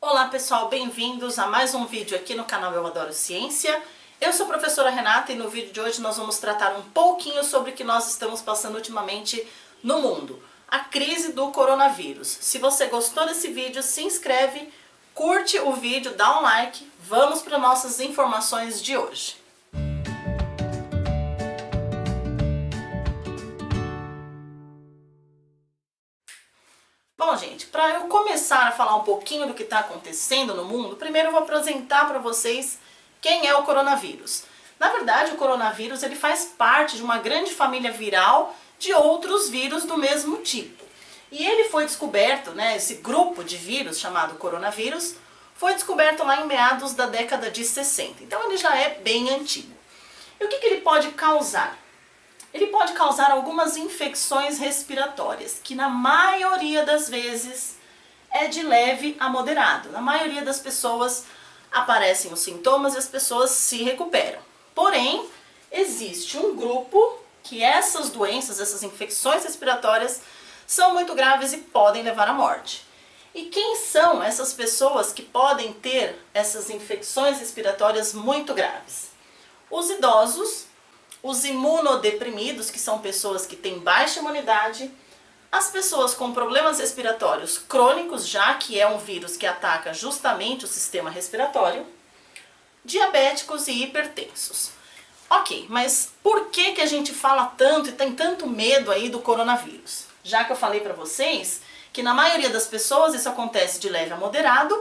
Olá pessoal, bem-vindos a mais um vídeo aqui no canal Eu Adoro Ciência. Eu sou a professora Renata e no vídeo de hoje nós vamos tratar um pouquinho sobre o que nós estamos passando ultimamente no mundo. A crise do coronavírus. Se você gostou desse vídeo, se inscreve, curte o vídeo, dá um like. Vamos para nossas informações de hoje. Bom, gente, para eu começar a falar um pouquinho do que está acontecendo no mundo, primeiro eu vou apresentar para vocês quem é o coronavírus. Na verdade, o coronavírus ele faz parte de uma grande família viral de outros vírus do mesmo tipo. E ele foi descoberto, esse grupo de vírus chamado coronavírus, foi descoberto lá em meados da década de 60. Então ele já é bem antigo. E o que ele pode causar? Ele pode causar algumas infecções respiratórias, que na maioria das vezes é de leve a moderado. Na maioria das pessoas aparecem os sintomas e as pessoas se recuperam. Porém, existe um grupo que essas doenças, essas infecções respiratórias, são muito graves e podem levar à morte. E quem são essas pessoas que podem ter essas infecções respiratórias muito graves? Os idosos, os imunodeprimidos, que são pessoas que têm baixa imunidade, as pessoas com problemas respiratórios crônicos, já que é um vírus que ataca justamente o sistema respiratório, diabéticos e hipertensos. Ok, mas por que a gente fala tanto e tem tanto medo aí do coronavírus? Já que eu falei para vocês que na maioria das pessoas isso acontece de leve a moderado,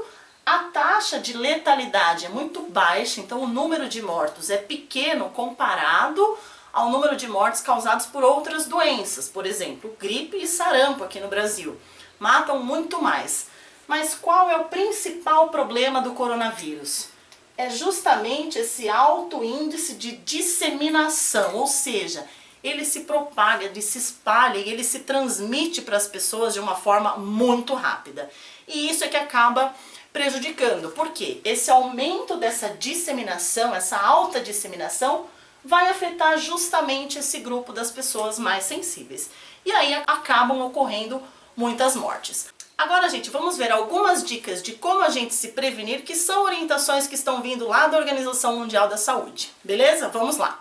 a taxa de letalidade é muito baixa, então o número de mortos é pequeno comparado ao número de mortes causados por outras doenças, por exemplo, gripe e sarampo aqui no Brasil. Matam muito mais. Mas qual é o principal problema do coronavírus? É justamente esse alto índice de disseminação, ou seja, ele se propaga, ele se espalha e ele se transmite para as pessoas de uma forma muito rápida. E isso é que acaba prejudicando, porque esse aumento dessa disseminação, essa alta disseminação, vai afetar justamente esse grupo das pessoas mais sensíveis. E aí acabam ocorrendo muitas mortes. Agora, gente, vamos ver algumas dicas de como a gente se prevenir, que são orientações que estão vindo lá da Organização Mundial da Saúde. Beleza? Vamos lá.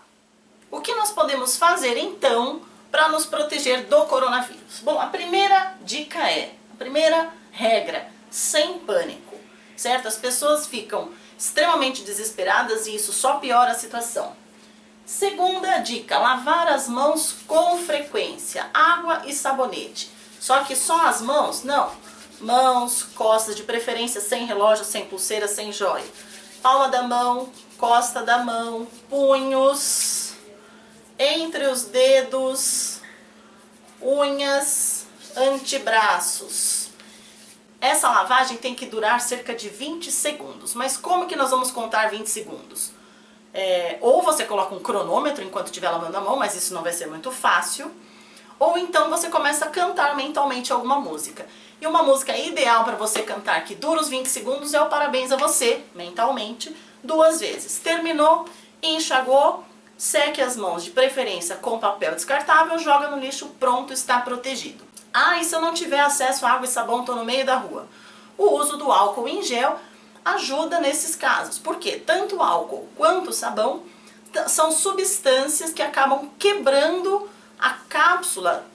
O que nós podemos fazer, então, para nos proteger do coronavírus? Bom, a primeira dica a primeira regra, sem pânico. Certo? As pessoas ficam extremamente desesperadas e isso só piora a situação. Segunda dica, lavar as mãos com frequência, água e sabonete. Só que só as mãos? Não. Mãos, costas, de preferência sem relógio, sem pulseira, sem joia. Palma da mão, costa da mão, punhos, entre os dedos, unhas, antebraços. Essa lavagem tem que durar cerca de 20 segundos. Mas como que nós vamos contar 20 segundos? Ou você coloca um cronômetro enquanto estiver lavando a mão, mas isso não vai ser muito fácil. Ou então você começa a cantar mentalmente alguma música. E uma música ideal para você cantar que dura os 20 segundos é o Parabéns a Você, mentalmente, 2 vezes. Terminou, enxagou, seque as mãos, de preferência com papel descartável, joga no lixo, pronto, está protegido. Ah, e se eu não tiver acesso a água e sabão, estou no meio da rua? O uso do álcool em gel ajuda nesses casos, porque tanto o álcool quanto o sabão são substâncias que acabam quebrando a cápsula,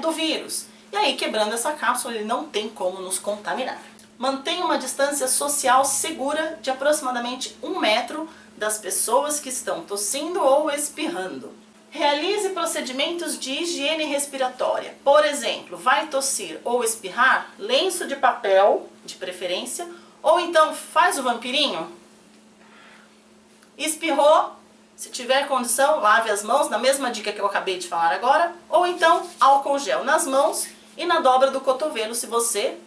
do vírus. E aí, quebrando essa cápsula, ele não tem como nos contaminar. Mantenha uma distância social segura de aproximadamente 1 metro das pessoas que estão tossindo ou espirrando. Realize procedimentos de higiene respiratória. Por exemplo, vai tossir ou espirrar, lenço de papel, de preferência, ou então faz o vampirinho. Espirrou, se tiver condição, lave as mãos, na mesma dica que eu acabei de falar agora, ou então álcool gel nas mãos e na dobra do cotovelo se você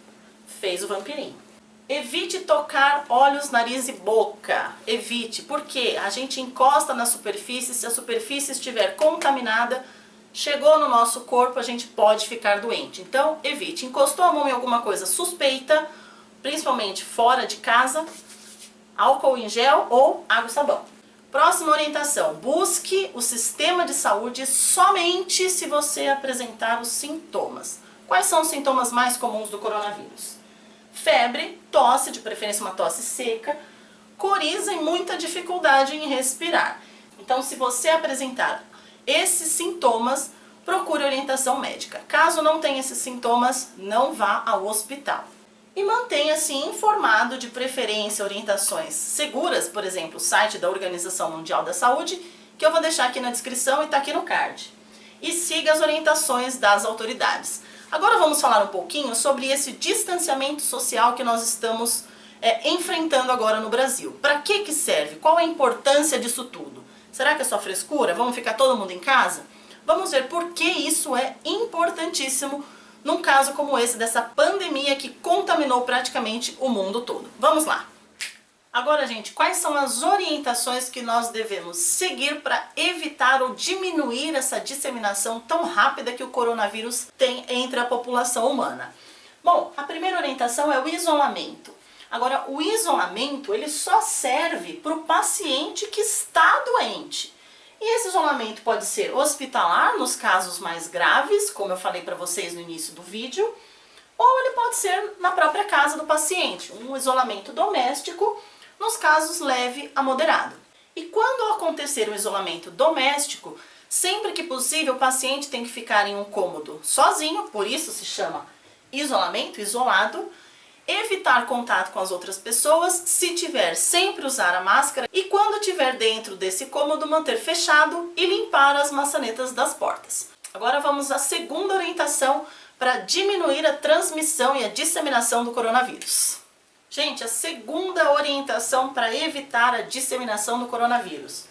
fez o vampirinho. Evite tocar olhos, nariz e boca. Evite, porque a gente encosta na superfície, se a superfície estiver contaminada, chegou no nosso corpo, a gente pode ficar doente. Então, evite. Encostou a mão em alguma coisa suspeita, principalmente fora de casa, álcool em gel ou água e sabão. Próxima orientação, busque o sistema de saúde somente se você apresentar os sintomas. Quais são os sintomas mais comuns do coronavírus? Febre, tosse, de preferência uma tosse seca, coriza e muita dificuldade em respirar. Então, se você apresentar esses sintomas, procure orientação médica. Caso não tenha esses sintomas, não vá ao hospital. E mantenha-se informado, de preferência, orientações seguras, por exemplo, o site da Organização Mundial da Saúde, que eu vou deixar aqui na descrição e está aqui no card. E siga as orientações das autoridades. Agora vamos falar um pouquinho sobre esse distanciamento social que nós estamos enfrentando agora no Brasil. Para que serve? Qual a importância disso tudo? Será que é só frescura? Vamos ficar todo mundo em casa? Vamos ver por que isso é importantíssimo num caso como esse dessa pandemia que contaminou praticamente o mundo todo. Vamos lá! Agora, gente, quais são as orientações que nós devemos seguir para evitar ou diminuir essa disseminação tão rápida que o coronavírus tem entre a população humana? Bom, a primeira orientação é o isolamento. Agora, o isolamento, ele só serve para o paciente que está doente. E esse isolamento pode ser hospitalar nos casos mais graves, como eu falei para vocês no início do vídeo, ou ele pode ser na própria casa do paciente, um isolamento doméstico nos casos leve a moderado. E quando acontecer um isolamento doméstico, sempre que possível o paciente tem que ficar em um cômodo sozinho, por isso se chama isolamento, isolado, evitar contato com as outras pessoas, se tiver, sempre usar a máscara e quando tiver dentro desse cômodo, manter fechado e limpar as maçanetas das portas. Agora vamos à segunda orientação para diminuir a transmissão e a disseminação do coronavírus. Gente, a segunda orientação para evitar a disseminação do coronavírus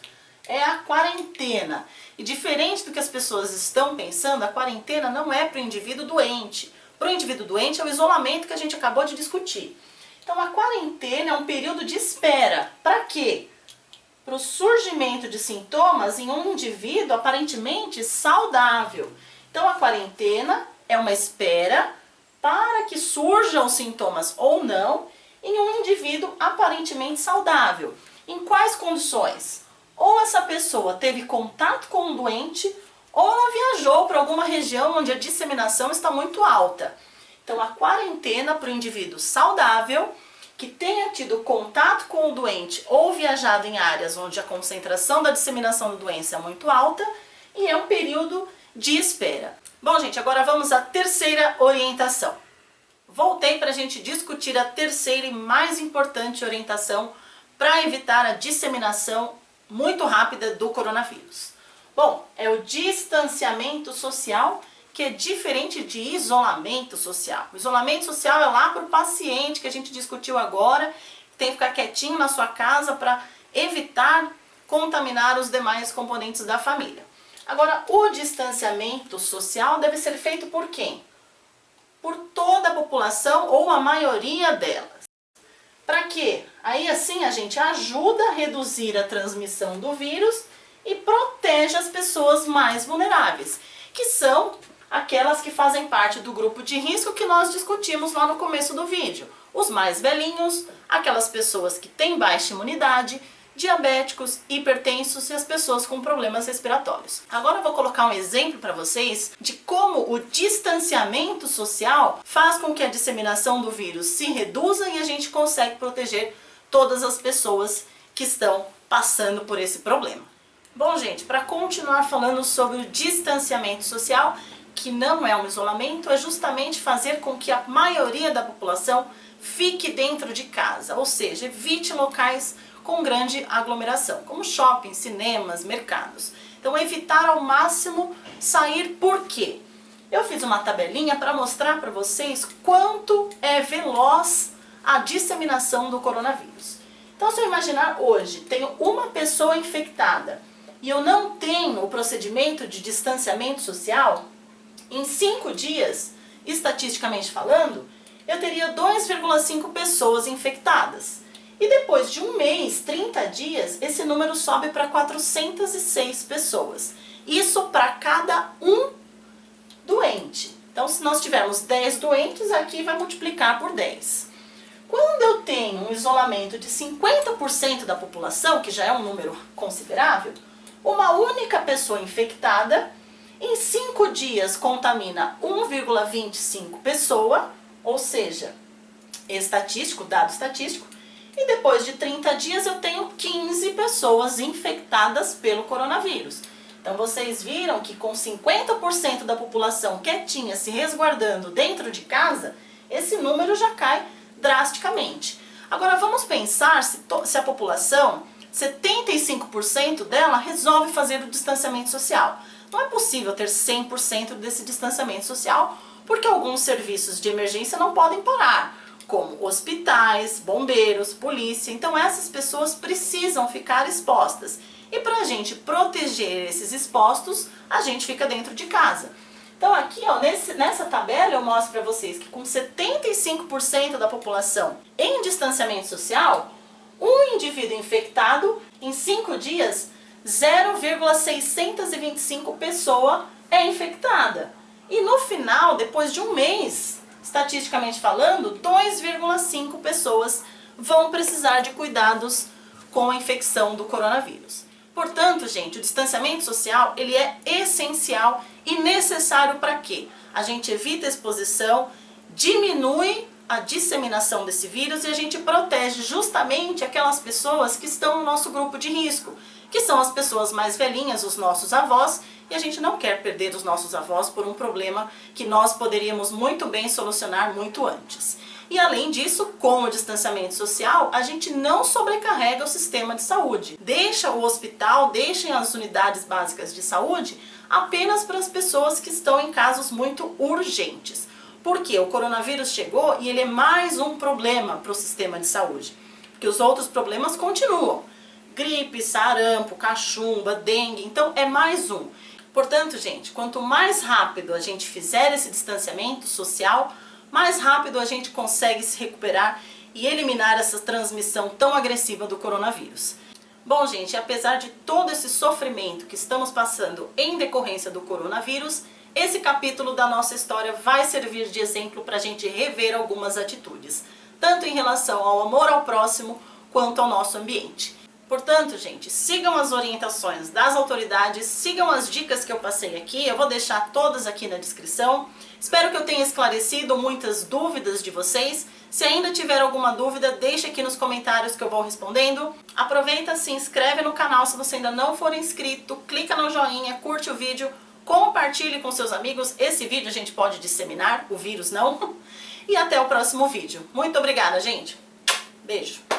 é a quarentena. E diferente do que as pessoas estão pensando, a quarentena não é para o indivíduo doente. Para o indivíduo doente é o isolamento que a gente acabou de discutir. Então a quarentena é um período de espera. Para quê? Para o surgimento de sintomas em um indivíduo aparentemente saudável. Então a quarentena é uma espera para que surjam os sintomas ou não em um indivíduo aparentemente saudável. Em quais condições? Ou essa pessoa teve contato com um doente, ou ela viajou para alguma região onde a disseminação está muito alta. Então a quarentena para o indivíduo saudável, que tenha tido contato com o doente ou viajado em áreas onde a concentração da disseminação da doença é muito alta, e é um período de espera. Bom, gente, agora vamos à terceira orientação. Voltei para a gente discutir a terceira e mais importante orientação para evitar a disseminação muito rápida do coronavírus. Bom, é o distanciamento social, que é diferente de isolamento social. O isolamento social é lá para o paciente, que a gente discutiu agora, que tem que ficar quietinho na sua casa para evitar contaminar os demais componentes da família. Agora, o distanciamento social deve ser feito por quem? Por toda a população ou a maioria delas. Para quê? Aí assim a gente ajuda a reduzir a transmissão do vírus e protege as pessoas mais vulneráveis, que são aquelas que fazem parte do grupo de risco que nós discutimos lá no começo do vídeo. Os mais velhinhos, aquelas pessoas que têm baixa imunidade, diabéticos, hipertensos e as pessoas com problemas respiratórios. Agora eu vou colocar um exemplo para vocês de como o distanciamento social faz com que a disseminação do vírus se reduza e a gente consegue proteger todas as pessoas que estão passando por esse problema. Bom, gente, para continuar falando sobre o distanciamento social, que não é um isolamento, é justamente fazer com que a maioria da população fique dentro de casa, ou seja, evite locais com grande aglomeração, como shopping, cinemas, mercados. Então, evitar ao máximo sair. Por quê? Eu fiz uma tabelinha para mostrar para vocês quanto é veloz a disseminação do coronavírus. Então, se eu imaginar hoje, tenho uma pessoa infectada e eu não tenho o procedimento de distanciamento social, em 5 dias, estatisticamente falando, eu teria 2,5 pessoas infectadas. E depois de um mês, 30 dias, esse número sobe para 406 pessoas. Isso para cada um doente. Então, se nós tivermos 10 doentes, aqui vai multiplicar por 10. Quando eu tenho um isolamento de 50% da população, que já é um número considerável, uma única pessoa infectada, em 5 dias contamina 1,25 pessoa, ou seja, estatístico, dado estatístico, e depois de 30 dias eu tenho 15 pessoas infectadas pelo coronavírus. Então vocês viram que com 50% da população quietinha se resguardando dentro de casa, esse número já cai drasticamente. Agora vamos pensar se a população, 75% dela resolve fazer o distanciamento social. Não é possível ter 100% desse distanciamento social, porque alguns serviços de emergência não podem parar, como hospitais, bombeiros, polícia. Então essas pessoas precisam ficar expostas. E para a gente proteger esses expostos, a gente fica dentro de casa. Então aqui, ó, nessa tabela eu mostro para vocês que com 75% da população em distanciamento social, um indivíduo infectado, em 5 dias, 0,625 pessoa é infectada. E no final, depois de um mês, estatisticamente falando, 2,5 pessoas vão precisar de cuidados com a infecção do coronavírus. Portanto, gente, o distanciamento social, ele é essencial e necessário para quê? A gente evita a exposição, diminui a disseminação desse vírus e a gente protege justamente aquelas pessoas que estão no nosso grupo de risco, que são as pessoas mais velhinhas, os nossos avós, e a gente não quer perder os nossos avós por um problema que nós poderíamos muito bem solucionar muito antes. E além disso, com o distanciamento social, a gente não sobrecarrega o sistema de saúde. Deixa o hospital, deixem as unidades básicas de saúde apenas para as pessoas que estão em casos muito urgentes. Porque o coronavírus chegou e ele é mais um problema para o sistema de saúde. Porque os outros problemas continuam. Gripe, sarampo, cachumba, dengue, então é mais um. Portanto, gente, quanto mais rápido a gente fizer esse distanciamento social, mais rápido a gente consegue se recuperar e eliminar essa transmissão tão agressiva do coronavírus. Bom, gente, apesar de todo esse sofrimento que estamos passando em decorrência do coronavírus, esse capítulo da nossa história vai servir de exemplo para a gente rever algumas atitudes, tanto em relação ao amor ao próximo quanto ao nosso ambiente. Portanto, gente, sigam as orientações das autoridades, sigam as dicas que eu passei aqui, eu vou deixar todas aqui na descrição. Espero que eu tenha esclarecido muitas dúvidas de vocês. Se ainda tiver alguma dúvida, deixe aqui nos comentários que eu vou respondendo. Aproveita, se inscreve no canal se você ainda não for inscrito, clica no joinha, curte o vídeo, compartilhe com seus amigos. Esse vídeo a gente pode disseminar, o vírus não. E até o próximo vídeo. Muito obrigada, gente. Beijo.